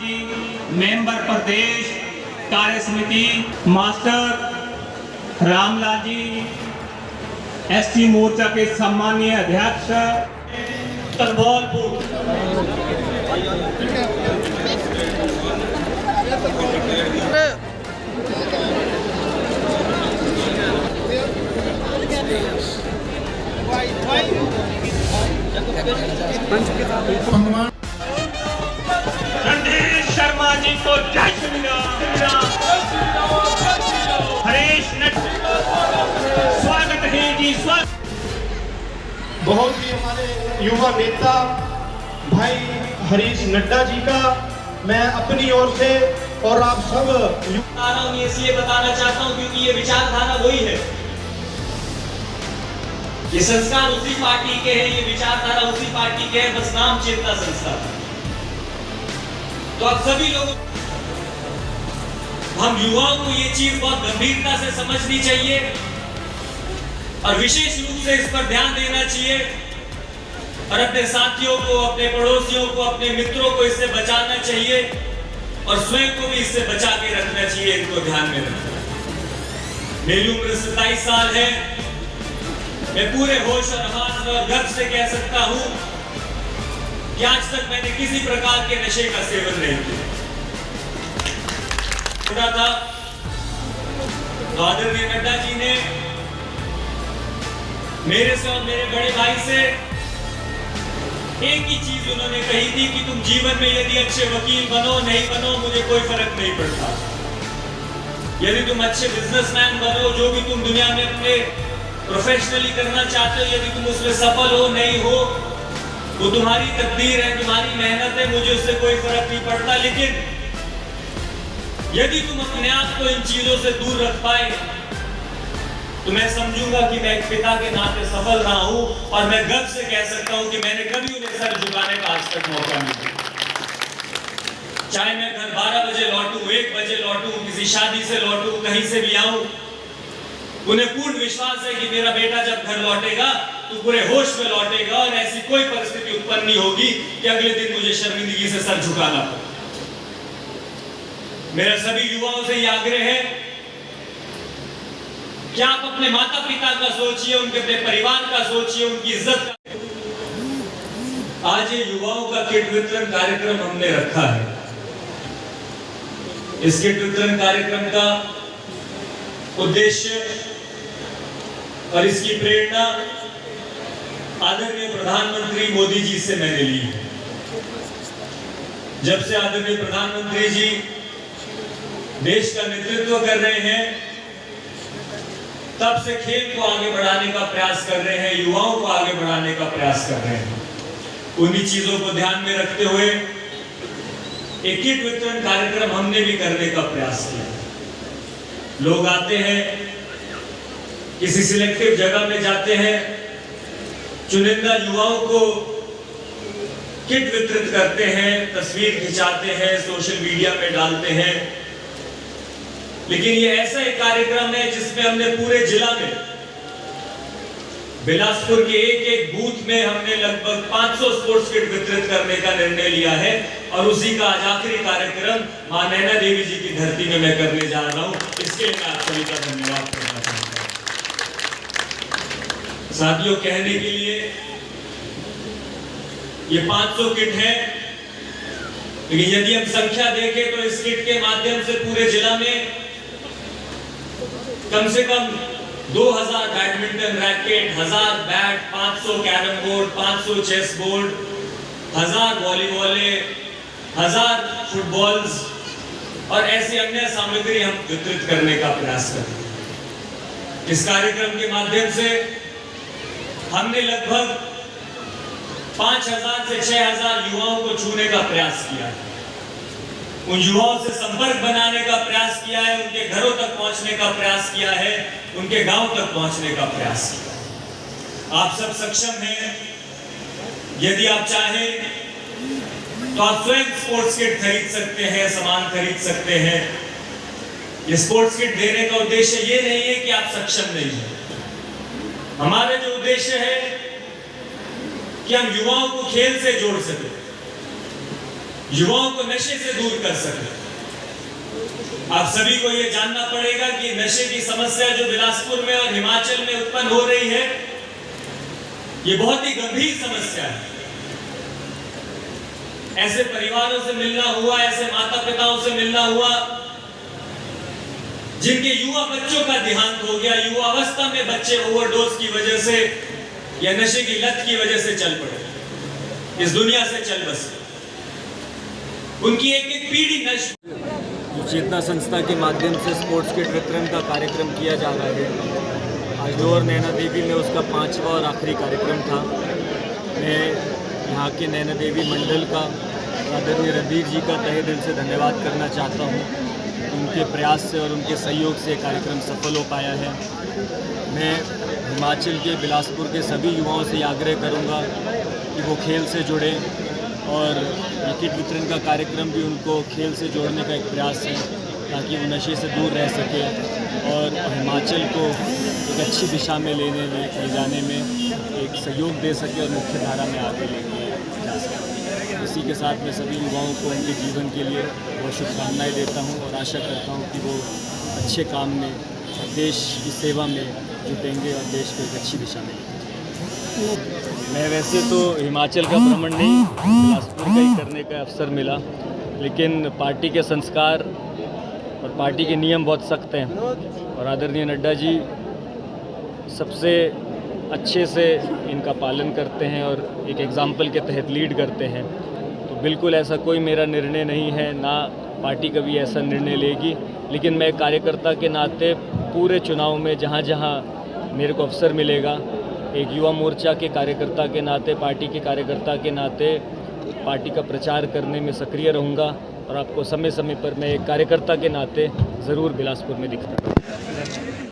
जी, member प्रदेश कार्य समिति master Ramlal ji, ST मोर्चा के सम्मानीय अध्यक्ष तलबोलपुर, रणधीर शर्मा जी को जय श्री राम। हरीश नड्डा स्वागत है जी, स्वागत। बहुत ही हमारे युवा नेता भाई हरीश नड्डा जी का मैं अपनी ओर से और आप सब इसलिए बताना चाहता हूं क्योंकि ये विचारधारा वही है, ये संस्कार उसी पार्टी के हैं, ये विचारधारा उसी पार्टी के है, बस नाम चेतना संस्था। तो अब सभी लोगों, हम युवाओं को ये चीज बहुत गंभीरता से समझनी चाहिए और विशेष रूप से इस पर ध्यान देना चाहिए और अपने साथियों को, अपने पड़ोसियों को, अपने मित्रों को इससे बचाना चाहिए और स्वयं को भी इससे बचा के रखना चाहिए। इनको ध्यान में रखना। मेरी उम्र 27 साल है। मैं पूरे होश और हवास और गर्व से कह सकता हूं कि आज तक मैंने किसी प्रकार के नशे का सेवन नहीं किया था। तो आदरणीय नड्डा जी ने मेरे से और मेरे बड़े भाई से एक ही चीज उन्होंने कही थी कि तुम जीवन में यदि अच्छे वकील बनो नहीं बनो मुझे कोई फर्क नहीं पड़ता, यदि तुम अच्छे बिजनेसमैन बनो, जो भी तुम दुनिया में अपने प्रोफेशनली करना चाहते हो, यदि तुम उसमें सफल हो नहीं हो वो तुम्हारी तकदीर है, तुम्हारी मेहनत है, मुझे उससे कोई फर्क नहीं पड़ता, लेकिन यदि तुम अपने आप को इन चीजों से दूर रख पाए तो मैं समझूंगा कि मैं एक पिता के नाते सफल रहा हूं और मैं गर्व से कह सकता हूं कि मैंने कभी उन्हें सर झुकाने का आज तक मौका नहीं दिया। चाहे मैं घर 12 बजे लौटूं, 1 बजे लौटूं, किसी शादी से लौटूं, कहीं से भी आऊं, उन्हें पूर्ण विश्वास है कि मेरा बेटा जब घर लौटेगा तो पूरे होश में लौटेगा और ऐसी कोई परिस्थिति उत्पन्न नहीं होगी कि अगले दिन मुझे शर्मिंदगी से सर झुकाना पड़े। मेरा सभी युवाओं से यह आग्रह है कि आप अपने माता पिता का सोचिए, उनके अपने परिवार का सोचिए, उनकी इज्जत का। आज ये युवाओं का किट वितरण कार्यक्रम हमने रखा है। इस किट वितरण कार्यक्रम का उद्देश्य और इसकी प्रेरणा आदरणीय प्रधानमंत्री मोदी जी से मैंने ली है। जब से आदरणीय प्रधानमंत्री जी देश का नेतृत्व कर रहे हैं तब से खेल को आगे बढ़ाने का प्रयास कर रहे हैं, युवाओं को आगे बढ़ाने का प्रयास कर रहे हैं। उन्हीं चीजों को ध्यान में रखते हुए एक किट वितरण कार्यक्रम हमने भी करने का प्रयास किया। लोग आते हैं, किसी सिलेक्टिव जगह में जाते हैं, चुनिंदा युवाओं को किट वितरित करते हैं, तस्वीर खिंचाते हैं, सोशल मीडिया में डालते हैं। लेकिन ये ऐसा एक कार्यक्रम है जिसमें हमने पूरे जिला में, बिलासपुर के एक बूथ में हमने लगभग 500 स्पोर्ट्स किट वितरित करने का निर्णय लिया है और उसी का आज आखिरी कार्यक्रम मां नैना देवी जी की धरती में मैं करने जा रहा हूं। इसके लिए मैं आप सभी का धन्यवाद करना चाहूंगा। साथियों, कहने के लिए ये 500 किट है, लेकिन यदि हम संख्या देखें तो इस किट के माध्यम से पूरे जिला में कम से कम 2000 badminton racket, 1000 bat, 500 carrom board, 500 chess board, 1000 volleyball, 1000 footballs और ऐसी अन्य सामग्री हम वितरित करने का प्रयास कर रहे हैं। इस कार्यक्रम के माध्यम से हमने लगभग 5000 से 6000 युवाओं को छूने का प्रयास किया है, उन युवाओं से संपर्क बनाने का प्रयास किया है, उनके घरों तक पहुंचने का प्रयास किया है, उनके गांव तक पहुंचने का प्रयास किया है। आप सब सक्षम हैं, यदि आप चाहें तो आप स्वयं स्पोर्ट्स किट खरीद सकते हैं, सामान खरीद सकते हैं। ये स्पोर्ट्स किट देने का उद्देश्य ये नहीं है कि आप सक्षम नहीं हैं। हमारा जो उद्देश्य है कि हम युवाओं को खेल से जोड़ सके, युवाओं को नशे से दूर कर सके। आप सभी को यह जानना पड़ेगा कि नशे की समस्या जो बिलासपुर में और हिमाचल में उत्पन्न हो रही है, ये बहुत ही गंभीर समस्या है। ऐसे परिवारों से मिलना हुआ, ऐसे माता पिताओं से मिलना हुआ जिनके युवा बच्चों का देहांत हो गया, युवावस्था में बच्चे ओवरडोज की वजह से या नशे की लत की वजह से चल पड़े, इस दुनिया से चल बसे, उनकी एक एक पीढ़ी नष्ट। जो चेतना संस्था के माध्यम से स्पोर्ट्स किट वितरण का कार्यक्रम किया जा रहा है, आज लोअर नैना देवी में उसका 5वां और आखिरी कार्यक्रम था। मैं यहाँ के नैना देवी मंडल का आदरणीय रणधीर जी का तहे दिल से धन्यवाद करना चाहता हूँ। उनके प्रयास से और उनके सहयोग से कार्यक्रम सफल हो पाया है। मैं हिमाचल के बिलासपुर के सभी युवाओं से आग्रह करूँगा कि वो खेल से जुड़ें और ये किट वितरण का कार्यक्रम भी उनको खेल से जोड़ने का एक प्रयास है, ताकि वो नशे से दूर रह सके और हिमाचल को एक अच्छी दिशा में ले जाने में एक सहयोग दे सके और मुख्य धारा में आगे लेके जा सके। इसी के साथ मैं सभी युवाओं को उनके जीवन के लिए बहुत शुभकामनाएं देता हूं और आशा करता हूं कि वो अच्छे काम में, देश की सेवा में जुटेंगे और देश को एक अच्छी दिशा में लेंगे। मैं वैसे तो हिमाचल का भ्रमण नहीं, बिलासपुर का ही करने का अवसर मिला, लेकिन पार्टी के संस्कार और पार्टी के नियम बहुत सख्त हैं और आदरणीय नड्डा जी सबसे अच्छे से इनका पालन करते हैं और एक एग्जाम्पल के तहत लीड करते हैं। तो बिल्कुल ऐसा कोई मेरा निर्णय नहीं है, ना पार्टी कभी ऐसा निर्णय लेगी, लेकिन मैं कार्यकर्ता के नाते पूरे चुनाव में जहाँ जहाँ मेरे को अवसर मिलेगा, एक युवा मोर्चा के कार्यकर्ता के नाते, पार्टी के कार्यकर्ता के नाते पार्टी का प्रचार करने में सक्रिय रहूँगा और आपको समय समय पर मैं एक कार्यकर्ता के नाते ज़रूर बिलासपुर में दिखता हूँ।